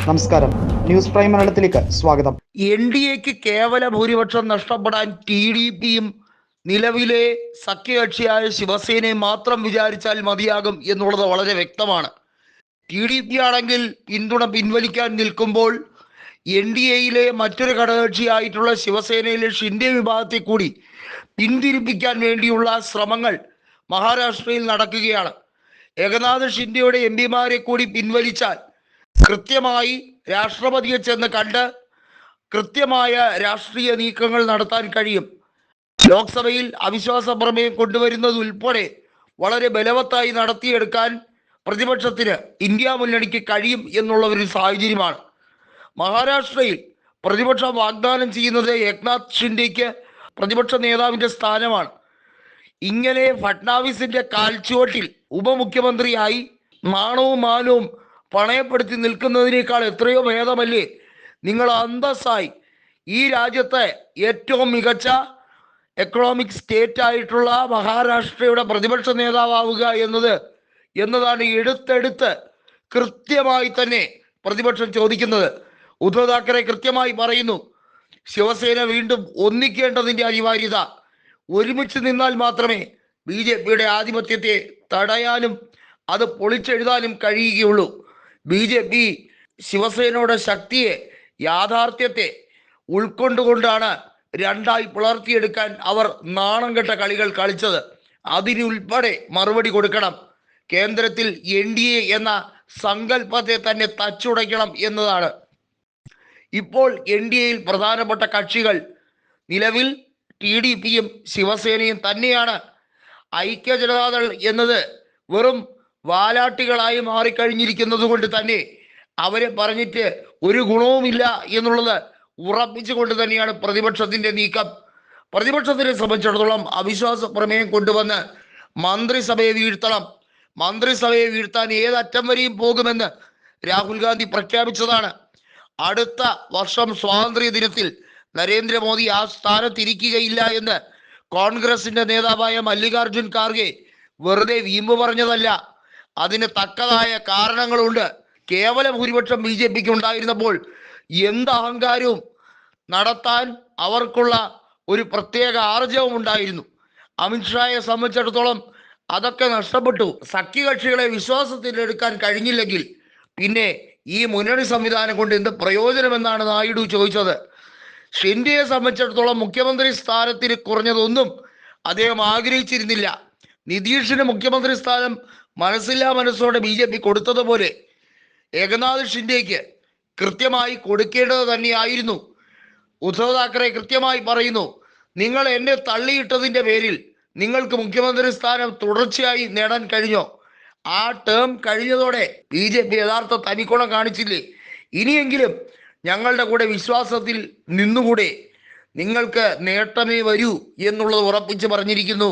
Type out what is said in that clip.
നമസ്കാരം, news prime മലയാളത്തിലേക്ക് സ്വാഗതം. എൻ.ഡി.എക്ക് കേവല ഭൂരിപക്ഷം നഷ്ടപ്പെടാൻ ടി.ഡി.പിയും നിലവിലെ സഖ്യകക്ഷിയായ ശിവസേനയും മാത്രം വിചാരിച്ചാൽ മതിയാകും എന്നുള്ളത് വളരെ വ്യക്തമാണ്. ടി.ഡി.പി ആണെങ്കിൽ പിന്തുണ പിൻവലിക്കാൻ നിൽക്കുമ്പോൾ എൻ.ഡി.എയിലെ മറ്റൊരു ഘടകകക്ഷിയായിട്ടുള്ള ശിവസേനയിലെ ഷിൻഡെ വിഭാഗത്തെ കൂടി പിന്തിരിപ്പിക്കാൻ വേണ്ടിയുള്ള ശ്രമങ്ങൾ മഹാരാഷ്ട്രയിൽ നടക്കുകയാണ്. ഏകനാഥ് ഷിൻഡെയുടെ എം.പിമാരെ കൂടി പിൻവലിച്ചാൽ കൃത്യമായി രാഷ്ട്രപതിയെ ചെന്ന് കണ്ട് കൃത്യമായ രാഷ്ട്രീയ നീക്കങ്ങൾ നടത്താൻ കഴിയും. ലോക്സഭയിൽ അവിശ്വാസ പ്രമേയം കൊണ്ടുവരുന്നത് ഉൾപ്പെടെ വളരെ ബലവത്തായി നടത്തിയെടുക്കാൻ പ്രതിപക്ഷത്തിന് ഇന്ത്യ മുന്നണിക്ക് കഴിയും എന്നുള്ള ഒരു സാഹചര്യമാണ്. മഹാരാഷ്ട്രയിൽ പ്രതിപക്ഷം വാഗ്ദാനം ചെയ്യുന്നത് ഏകനാഥ് ഷിൻഡെക്ക് പ്രതിപക്ഷ നേതാവിൻ്റെ സ്ഥാനമാണ്. ഇങ്ങനെ ഫട്നാവിസിന്റെ കാൽച്ചുവട്ടിൽ ഉപമുഖ്യമന്ത്രിയായി നാണവും മാനവും പണയപ്പെടുത്തി നിൽക്കുന്നതിനേക്കാൾ എത്രയോ ഭേദമല്ലേ നിങ്ങൾ അന്തസ്സായി ഈ രാജ്യത്തെ ഏറ്റവും മികച്ച എക്കണോമിക് സ്റ്റേറ്റ് ആയിട്ടുള്ള മഹാരാഷ്ട്രയുടെ പ്രതിപക്ഷ നേതാവുക എന്നതാണ് എടുത്തെടുത്ത് കൃത്യമായി തന്നെ പ്രതിപക്ഷം ചോദിക്കുന്നത്. ഉദ്ധവ് താക്കറെ കൃത്യമായി പറയുന്നു, ശിവസേന വീണ്ടും ഒന്നിക്കേണ്ടതിൻ്റെ അനിവാര്യത. ഒരുമിച്ച് നിന്നാൽ മാത്രമേ ബി.ജെ.പിയുടെ ആധിപത്യത്തെ തടയാനും അത് പൊളിച്ചെഴുതാനും കഴിയുകയുള്ളൂ. ബി.ജെ.പി ശിവസേനയുടെ ശക്തിയെ, യാഥാർത്ഥ്യത്തെ ഉൾക്കൊണ്ടുകൊണ്ടാണ് രണ്ടായി പിളർത്തിയെടുക്കാൻ അവർ നാണം കെട്ട കളികൾ കളിച്ചത്. അതിനുൾപ്പെടെ മറുപടി കൊടുക്കണം. കേന്ദ്രത്തിൽ എൻ.ഡി.എ എന്ന സങ്കല്പത്തെ തന്നെ തച്ചുടയ്ക്കണം എന്നതാണ്. ഇപ്പോൾ എൻ.ഡി.എയിൽ പ്രധാനപ്പെട്ട കക്ഷികൾ നിലവിൽ ടി.ഡി.പിയും ശിവസേനയും തന്നെയാണ്. ഐക്യ ജനതാദൾ എന്നത് വെറും വാലാട്ടികളായി മാറിക്കഴിഞ്ഞിരിക്കുന്നത് കൊണ്ട് തന്നെ അവരെ പറഞ്ഞിട്ട് ഒരു ഗുണവുമില്ല എന്നുള്ളത് ഉറപ്പിച്ചുകൊണ്ട് തന്നെയാണ് പ്രതിപക്ഷത്തിന്റെ നീക്കം. പ്രതിപക്ഷത്തിനെ സംബന്ധിച്ചിടത്തോളം അവിശ്വാസ പ്രമേയം കൊണ്ടുവന്ന് മന്ത്രിസഭയെ വീഴ്ത്തണം. മന്ത്രിസഭയെ വീഴ്ത്താൻ ഏതറ്റം വരെയും പോകുമെന്ന് രാഹുൽ ഗാന്ധി പ്രഖ്യാപിച്ചതാണ്. അടുത്ത വർഷം സ്വാതന്ത്ര്യ ദിനത്തിൽ നരേന്ദ്രമോദി ആ സ്ഥാനത്തിരിക്കുകയില്ല എന്ന് കോൺഗ്രസിന്റെ നേതാവായ മല്ലികാർജുൻ ഖാർഗെ വെറുതെ വീമ്പ് പറഞ്ഞതല്ല. അതിന് തക്കതായ കാരണങ്ങളുണ്ട്. കേവല ഭൂരിപക്ഷം ബി.ജെ.പിക്ക് ഉണ്ടായിരുന്നപ്പോൾ എന്ത് അഹങ്കാരവും നടത്താൻ അവർക്കുള്ള ഒരു പ്രത്യേക ആർജവം ഉണ്ടായിരുന്നു. അമിത്ഷായെ സംബന്ധിച്ചിടത്തോളം അതൊക്കെ നഷ്ടപ്പെട്ടു. സഖ്യകക്ഷികളെ വിശ്വാസത്തിലെടുക്കാൻ കഴിഞ്ഞില്ലെങ്കിൽ പിന്നെ ഈ മുന്നണി സംവിധാനം കൊണ്ട് എന്ത് പ്രയോജനമെന്നാണ് നായിഡു ചോദിച്ചത്. ഷിൻഡെയെ സംബന്ധിച്ചിടത്തോളം മുഖ്യമന്ത്രി സ്ഥാനത്തിന് കുറഞ്ഞതൊന്നും അദ്ദേഹം ആഗ്രഹിച്ചിരുന്നില്ല. നിതീഷിന് മുഖ്യമന്ത്രി സ്ഥാനം മനസ്സില്ലാ മനസ്സോടെ ബി.ജെ.പി കൊടുത്തതുപോലെ ഏകനാഥ് ഷിൻഡെയ്ക്ക് കൃത്യമായി കൊടുക്കേണ്ടത് തന്നെയായിരുന്നു. ഉദ്ധവ് താക്കറെ കൃത്യമായി പറയുന്നു, നിങ്ങൾ എന്നെ തള്ളിയിട്ടതിൻ്റെ പേരിൽ നിങ്ങൾക്ക് മുഖ്യമന്ത്രി സ്ഥാനം തുടർച്ചയായി നേടാൻ കഴിഞ്ഞോ? ആ ടേം കഴിഞ്ഞതോടെ ബി.ജെ.പി യഥാർത്ഥ തനിക്കുണം കാണിച്ചില്ലേ? ഇനിയെങ്കിലും ഞങ്ങളുടെ കൂടെ വിശ്വാസത്തിൽ നിന്നുകൂടെ, നിങ്ങൾക്ക് നേട്ടമേ വരൂ എന്നുള്ളത് ഉറപ്പിച്ച് പറഞ്ഞിരിക്കുന്നു.